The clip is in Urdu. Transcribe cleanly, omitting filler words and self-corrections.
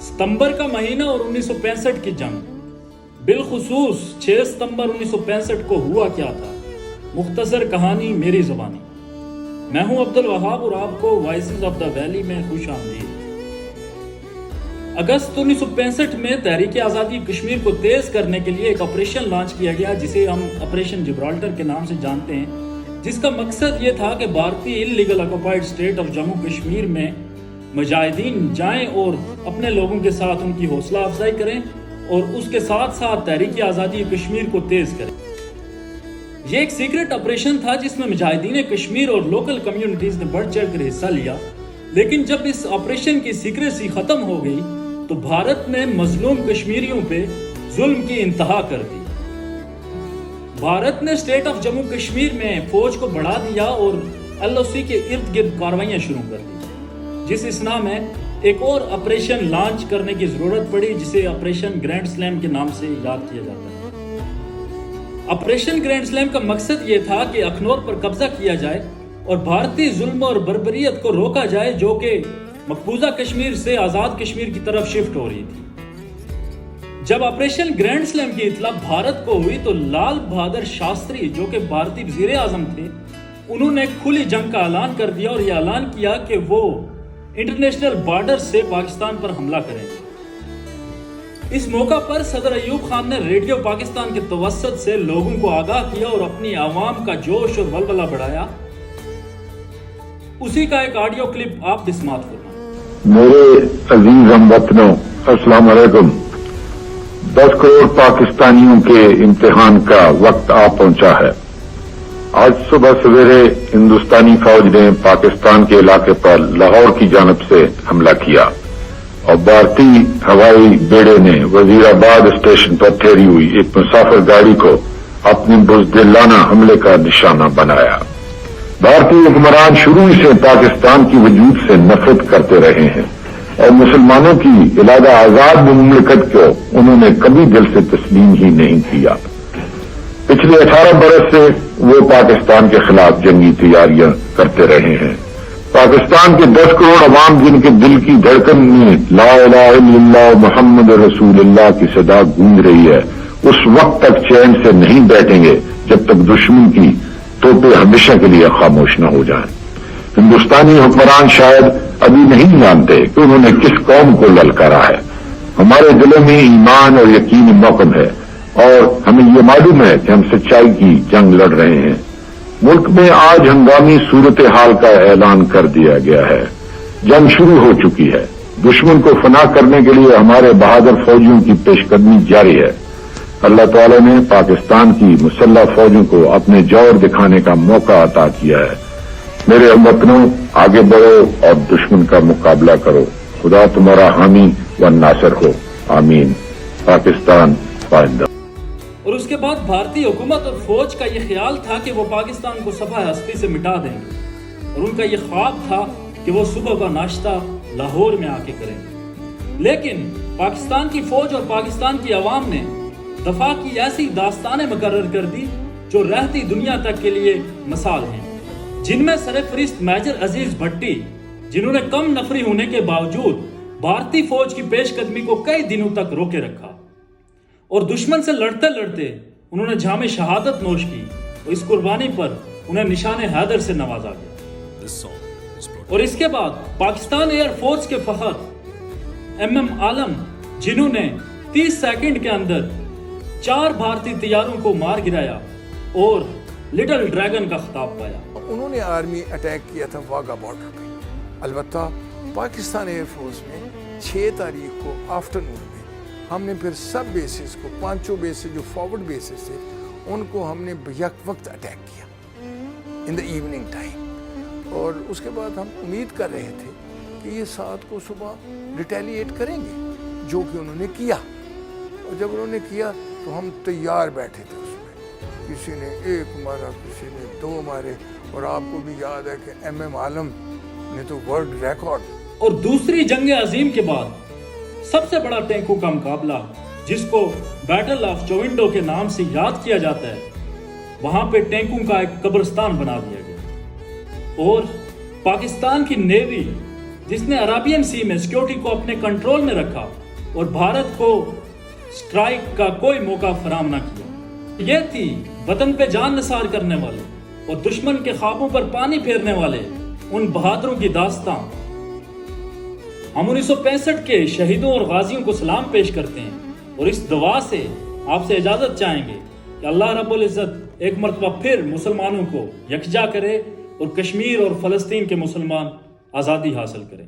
ستمبر کا مہینہ اور 1965 کی جنگ، بالخصوص 6 ستمبر 1965 کو ہوا کیا تھا۔ مختصر کہانی میری زبانی۔ میں ہوں عبد الوہاب اور آپ کو وائسز آف دا ویلی میں خوش آمدید۔ اگست 1965 میں تحریک آزادی کشمیر کو تیز کرنے کے لیے ایک آپریشن لانچ کیا گیا جسے ہم آپریشن جبرالٹر کے نام سے جانتے ہیں، جس کا مقصد یہ تھا کہ بھارتی illegal آکوپائیڈ state of Jammu Kashmir میں مجاہدین جائیں اور اپنے لوگوں کے ساتھ ان کی حوصلہ افزائی کریں اور اس کے ساتھ ساتھ تحریک آزادی کشمیر کو تیز کریں۔ یہ ایک سیکرٹ آپریشن تھا جس میں مجاہدین کشمیر اور لوکل کمیونٹیز نے بڑھ چڑھ کر حصہ لیا، لیکن جب اس آپریشن کی سیکریسی ختم ہو گئی تو بھارت نے مظلوم کشمیریوں پہ ظلم کی انتہا کر دی۔ بھارت نے اسٹیٹ آف جموں کشمیر میں فوج کو بڑھا دیا اور ایل او سی کے ارد گرد کاروائیاں شروع کر دی، جس اسنا میں ایک اور آپریشن لانچ کرنے کی ضرورت پڑی جسے آپریشن گرینڈ سلیم کے نام سے یاد کیا جاتا ہے۔ آپریشن گرینڈ سلیم کا مقصد یہ تھا کہ اخنور پر قبضہ کیا جائے اور بھارتی ظلم اور بربریت کو روکا جائے جو کہ مقبوضہ کشمیر سے آزاد کشمیر کی طرف شفٹ ہو رہی تھی۔ جب آپریشن گرینڈ سلیم کی اطلاع بھارت کو ہوئی تو لال بہادر شاستری جو کہ بھارتی وزیر اعظم تھے، انہوں نے کھلی جنگ کا اعلان کر دیا اور یہ اعلان کیا کہ وہ انٹرنیشنل بارڈر سے پاکستان پر حملہ کریں گے۔ اس موقع پر صدر ایوب خان نے ریڈیو پاکستان کے توسط سے لوگوں کو آگاہ کیا اور اپنی عوام کا جوش اور ولولہ بڑھایا۔ اسی کا ایک آڈیو کلپ آپ بھی سماعت فرمائیں۔ میرے عزیز ہم وطنوں، السلام علیکم۔ 10 کروڑ پاکستانیوں کے امتحان کا وقت آ پہنچا ہے۔ آج صبح سویرے ہندوستانی فوج نے پاکستان کے علاقے پر لاہور کی جانب سے حملہ کیا اور بھارتی ہوائی بیڑے نے وزیر آباد اسٹیشن پر ٹھہری ہوئی ایک مسافر گاڑی کو اپنے بزدلانہ حملے کا نشانہ بنایا۔ بھارتی حکمران شروع سے پاکستان کی وجود سے نفرت کرتے رہے ہیں اور مسلمانوں کی علیحدہ آزاد مملکت کو انہوں نے کبھی دل سے تسلیم ہی نہیں کیا۔ پچھلے 18 برس سے وہ پاکستان کے خلاف جنگی تیاریاں کرتے رہے ہیں۔ پاکستان کے 10 کروڑ عوام جن کے دل کی دھڑکن میں لا الہ الا اللہ محمد رسول اللہ کی صدا گونج رہی ہے، اس وقت تک چین سے نہیں بیٹھیں گے جب تک دشمن کی توپیں ہمیشہ کے لیے خاموش نہ ہو جائیں۔ ہندوستانی حکمران شاید ابھی نہیں جانتے کہ انہوں نے کس قوم کو للکارا ہے۔ ہمارے دلوں میں ایمان اور یقین موقم ہے اور ہمیں یہ معلوم ہے کہ ہم سچائی کی جنگ لڑ رہے ہیں۔ ملک میں آج ہنگامی صورتحال کا اعلان کر دیا گیا ہے۔ جنگ شروع ہو چکی ہے۔ دشمن کو فنا کرنے کے لیے ہمارے بہادر فوجیوں کی پیش قدمی جاری ہے۔ اللہ تعالی نے پاکستان کی مسلح فوجوں کو اپنے جوہر دکھانے کا موقع عطا کیا ہے۔ میرے ہم وطنوں، آگے بڑھو اور دشمن کا مقابلہ کرو۔ خدا تمہارا حامی و ناصر ہو، آمین۔ پاکستان پائندہ۔ اور اس کے بعد بھارتی حکومت اور فوج کا یہ خیال تھا کہ وہ پاکستان کو صفحہ ہستی سے مٹا دیں گے، اور ان کا یہ خواب تھا کہ وہ صبح کا ناشتہ لاہور میں آ کے کریں گے۔ لیکن پاکستان کی فوج اور پاکستان کی عوام نے دفاع کی ایسی داستانیں مقرر کر دی جو رہتی دنیا تک کے لیے مثال ہیں، جن میں سرفرست میجر عزیز بھٹی، جنہوں نے کم نفری ہونے کے باوجود بھارتی فوج کی پیش قدمی کو کئی دنوں تک روکے رکھا اور دشمن سے لڑتے لڑتے انہوں نے جام شہادت نوش کی، اور اس قربانی پر انہیں نشان حیدر سے نوازا گیا۔ اور اس کے بعد پاکستان ایئر فورس کے فخر ایم عالم، جنہوں نے 30 سیکنڈ کے اندر 4 بھارتی طیاروں کو مار گرایا اور لٹل ڈریگن کا خطاب پایا۔ انہوں نے آرمی اٹیک کیا تھا واگا بارڈر پہ۔ البتہ پاکستان ایئر فورس میں 6 تاریخ کو آفٹرنون میں ہم نے پھر سب بیسز کو، 5 بیسز جو فارورڈ بیسز تھے، ان کو ہم نے یک وقت اٹیک کیا ان دا ایوننگ ٹائم، اور اس کے بعد ہم امید کر رہے تھے کہ یہ 7 کو صبح ریٹیلیٹ کریں گے، جو کہ انہوں نے کیا۔ اور جب انہوں نے کیا تو ہم تیار بیٹھے تھے اس میں، کسی نے 1 مارا، کسی نے 2 مارے، اور آپ کو بھی یاد ہے کہ ایم عالم نے تو ورلڈ ریکارڈ۔ اور دوسری جنگ عظیم کے بعد سب سے بڑا ٹینکوں کا مقابلہ، جس کو بیٹل آف چوونڈو کے نام سے یاد کیا جاتا ہے، وہاں پہ ٹینکوں کا ایک قبرستان بنا دیا گیا اور پاکستان کی نیوی جس نے عربین سی میں سیکیورٹی کو اپنے کنٹرول میں رکھا اور بھارت کو سٹرائک کا کوئی موقع فراہم نہ کیا۔ یہ تھی وطن پہ جان نثار کرنے والے اور دشمن کے خوابوں پر پانی پھیرنے والے ان بہادروں کی داستان۔ ہم 1965 کے شہیدوں اور غازیوں کو سلام پیش کرتے ہیں اور اس دعا سے آپ سے اجازت چاہیں گے کہ اللہ رب العزت ایک مرتبہ پھر مسلمانوں کو یکجا کرے اور کشمیر اور فلسطین کے مسلمان آزادی حاصل کریں۔